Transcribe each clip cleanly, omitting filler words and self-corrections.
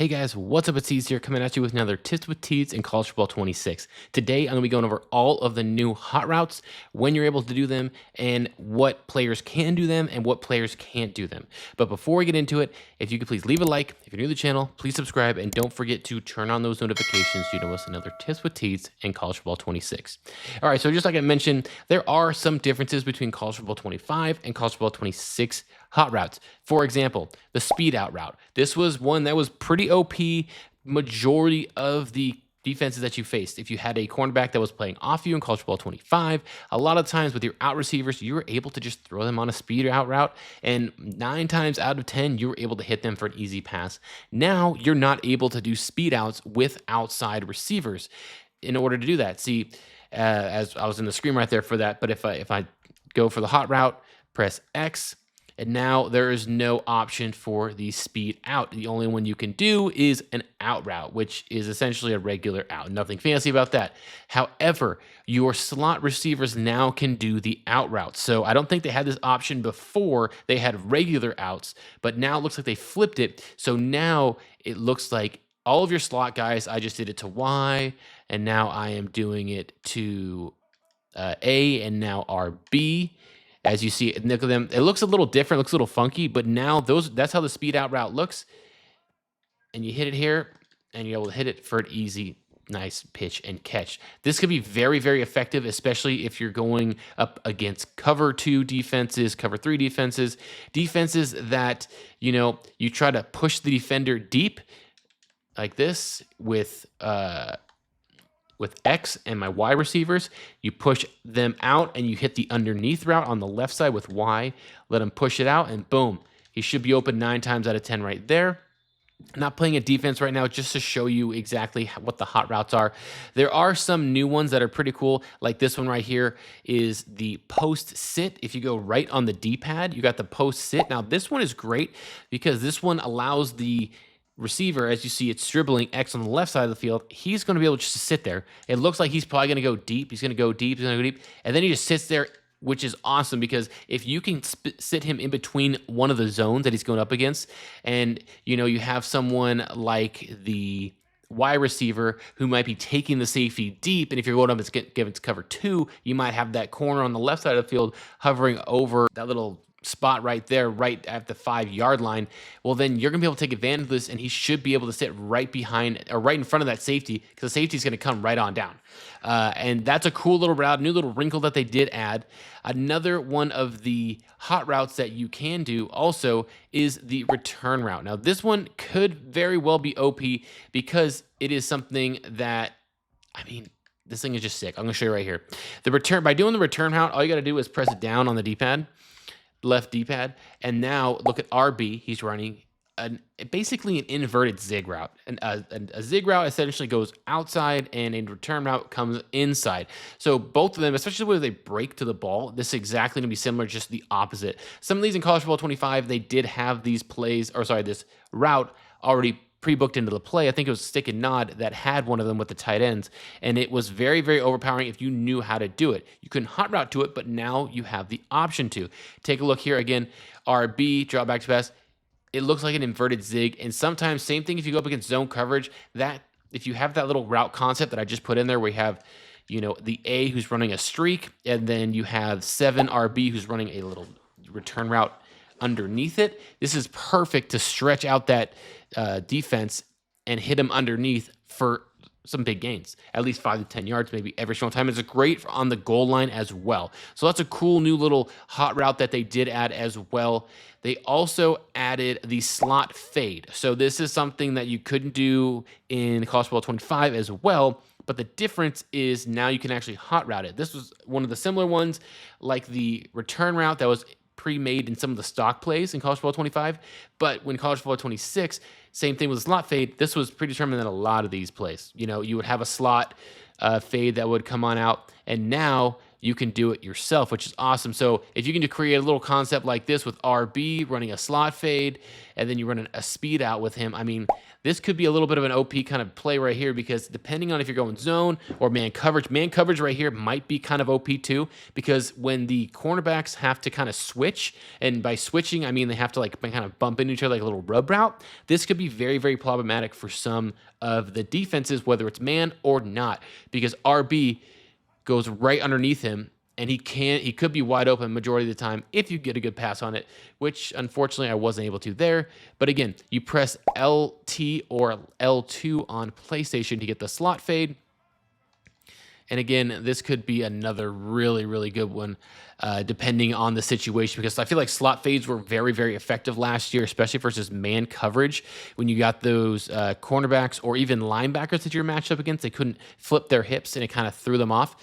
Hey guys, what's up? It's Tees here coming at you with another Tips with Tees in College Football 26. Today, I'm going to be going over all of the new hot routes, when you're able to do them, and what players can do them and what players can't do them. But before we get into it, if you could please leave a like. If you're new to the channel, please subscribe, and don't forget to turn on those notifications so you know what's another Tips with Tees in College Football 26. All right, so just like I mentioned, there are some differences between College Football 25 and College Football 26 hot routes. For example, the speed out route. This was one that was pretty OP majority of the defenses that you faced. If you had a cornerback that was playing off you in College Football 25, a lot of times with your out receivers, you were able to just throw them on a speed out route, and 9 times out of 10, you were able to hit them for an easy pass. Now, you're not able to do speed outs with outside receivers in order to do that. See, as I was in the screen right there for that, but if I go for the hot route, press X, and now there is no option for the speed out. The only one you can do is an out route, which is essentially a regular out. Nothing fancy about that. However, your slot receivers now can do the out route. So I don't think they had this option before. They had regular outs, but now it looks like they flipped it. So now it looks like all of your slot guys, I just did it to Y, and now I am doing it to A, and now RB. As you see, look at them. It looks a little different, looks a little funky, but now that's how the speed out route looks. And you hit it here, and you're able to hit it for an easy, nice pitch and catch. This could be very, very effective, especially if you're going up against cover 2 defenses, cover 3 defenses that, you try to push the defender deep like this with X and my Y receivers. You push them out and you hit the underneath route on the left side with Y. Let him push it out, and boom, he should be open 9 times out of 10 right there. I'm not playing a defense right now just to show you exactly what the hot routes are. There are some new ones that are pretty cool, like this one right here is the post sit. If you go right on the D-pad, you got the post sit. Now this one is great because this one allows the receiver, as you see, it's dribbling X on the left side of the field. He's going to be able just to sit there. It looks like he's probably going to go deep. He's going to go deep. He's going to go deep. And then he just sits there, which is awesome because if you can sit him in between one of the zones that he's going up against, and, you have someone like the Y receiver who might be taking the safety deep, and if you're going up against cover 2, you might have that corner on the left side of the field hovering over that little spot right there, right at the 5-yard line. Well, then you're gonna be able to take advantage of this, and he should be able to sit right behind or right in front of that safety because the safety is going to come right on down. And that's a cool little route, new little wrinkle that they did add. Another one of the hot routes that you can do also is the return route. Now, this one could very well be OP because it is something that, this thing is just sick. I'm gonna show you right here. By doing the return route, all you got to do is press it down on the D-pad, left D-pad, and now look at RB. He's running basically an inverted zig route. And a zig route essentially goes outside, and a return route comes inside. So both of them, especially when they break to the ball, this is exactly going to be similar, just the opposite. Some of these in College Football 25, they did have these this route already pre-booked into the play. I think it was Stick and Nod that had one of them with the tight ends, and it was very, very overpowering if you knew how to do it. You couldn't hot route to it, but now you have the option to. Take a look here again. RB, draw back to pass. It looks like an inverted zig, and sometimes, same thing if you go up against zone coverage, that if you have that little route concept that I just put in there where you have, the A who's running a streak, and then you have 7 RB who's running a little return route underneath it. This is perfect to stretch out that defense and hit him underneath for some big gains, at least 5 to 10 yards, maybe every single time. It's great on the goal line as well. So that's a cool new little hot route that they did add as well. They also added the slot fade. So this is something that you couldn't do in College Football 25 as well, but the difference is now you can actually hot route it. This was one of the similar ones, like the return route that was pre-made in some of the stock plays in College Football 25, but when College Football 26, same thing with the slot fade, this was predetermined in a lot of these plays. You would have a slot fade that would come on out, and now you can do it yourself, which is awesome. So if you can create a little concept like this with RB running a slot fade, and then you run a speed out with him, I mean, this could be a little bit of an OP kind of play right here, because depending on if you're going zone or man coverage right here might be kind of OP too, because when the cornerbacks have to kind of switch, and by switching, I mean they have to like kind of bump into each other like a little rub route, this could be very, very problematic for some of the defenses, whether it's man or not, because RB goes right underneath him, and he could be wide open majority of the time if you get a good pass on it, which unfortunately I wasn't able to there. But again, you press LT or L2 on PlayStation to get the slot fade. And again, this could be another really, really good one, depending on the situation, because I feel like slot fades were very, very effective last year, especially versus man coverage. When you got those cornerbacks or even linebackers that you're matched up against, they couldn't flip their hips, and it kind of threw them off.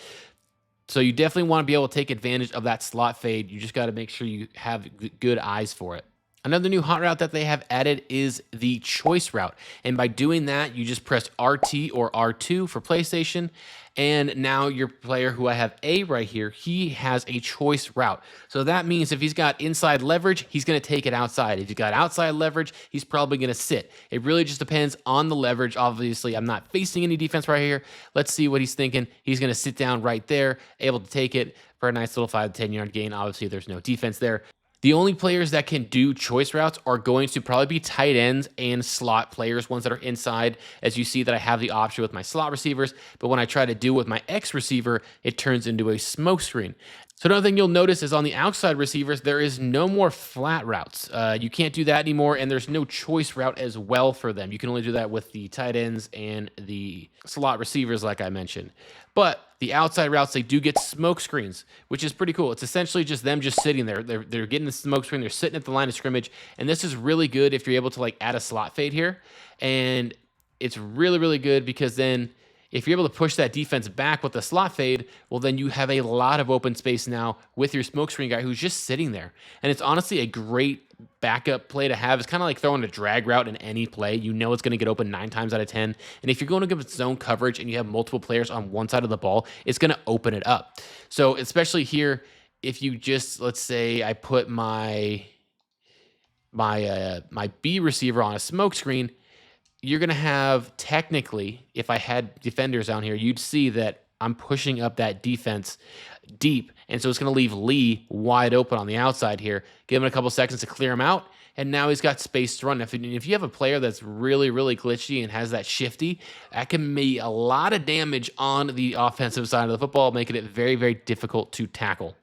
So you definitely want to be able to take advantage of that slot fade. You just got to make sure you have good eyes for it. Another new hot route that they have added is the choice route. And by doing that, you just press RT or R2 for PlayStation. And now your player, who I have A right here, he has a choice route. So that means if he's got inside leverage, he's going to take it outside. If he's got outside leverage, he's probably going to sit. It really just depends on the leverage. Obviously, I'm not facing any defense right here. Let's see what he's thinking. He's going to sit down right there, able to take it for a nice little 5 to 10 yard gain. Obviously, there's no defense there. The only players that can do choice routes are going to probably be tight ends and slot players, ones that are inside. As you see that I have the option with my slot receivers, but when I try to do with my X receiver, it turns into a smoke screen. So another thing you'll notice is on the outside receivers, there is no more flat routes. You can't do that anymore, and there's no choice route as well for them. You can only do that with the tight ends and the slot receivers, like I mentioned. But the outside routes, they do get smoke screens, which is pretty cool. It's essentially just them just sitting there. They're getting the smoke screen. They're sitting at the line of scrimmage, and this is really good if you're able to like add a slot fade here. And it's really, really good because then if you're able to push that defense back with the slot fade, well, then you have a lot of open space now with your smoke screen guy who's just sitting there. And it's honestly a great backup play to have. It's kind of like throwing a drag route in any play. You know it's going to get open 9 times out of 10. And if you're going to give it zone coverage and you have multiple players on one side of the ball, it's going to open it up. So especially here, if you just, let's say I put my B receiver on a smoke screen, you're going to have, technically, if I had defenders down here, you'd see that I'm pushing up that defense deep. And so it's going to leave Lee wide open on the outside here. Give him a couple seconds to clear him out. And now he's got space to run. If you have a player that's really, really glitchy and has that shifty, that can be a lot of damage on the offensive side of the football, making it very, very difficult to tackle.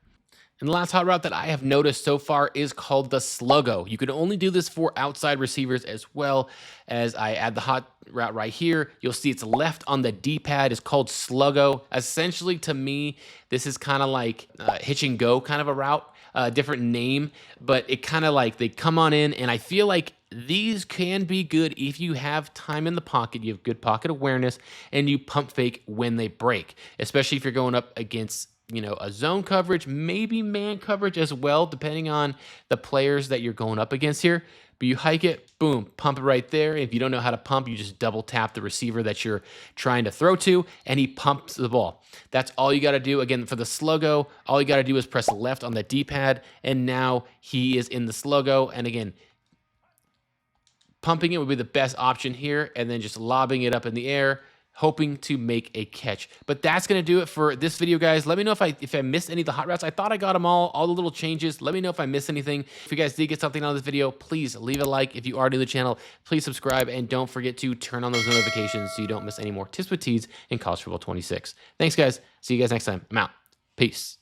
And the last hot route that I have noticed so far is called the Sluggo. You can only do this for outside receivers as well. As I add the hot route right here, you'll see it's left on the D-pad. It's called Sluggo. Essentially, to me, this is kind of like hitch and go kind of a route, different name, but it kind of like they come on in, and I feel like these can be good if you have time in the pocket, you have good pocket awareness, and you pump fake when they break, especially if you're going up against a zone coverage, maybe man coverage as well, depending on the players that you're going up against here. But you hike it, boom, pump it right there. If you don't know how to pump, you just double tap the receiver that you're trying to throw to, and he pumps the ball. That's all you got to do. Again, for the Sluggo, all you got to do is press left on the D-pad, and now he is in the Sluggo. And again, pumping it would be the best option here, and then just lobbing it up in the air, hoping to make a catch. But that's going to do it for this video, guys. Let me know if I missed any of the hot routes. I thought I got them all the little changes. Let me know if I missed anything. If you guys did get something out of this video, please leave a like. If you are new to the channel, please subscribe, and don't forget to turn on those notifications so you don't miss any more tips with tees in College Football 26. Thanks, guys. See you guys next time. I'm out. Peace.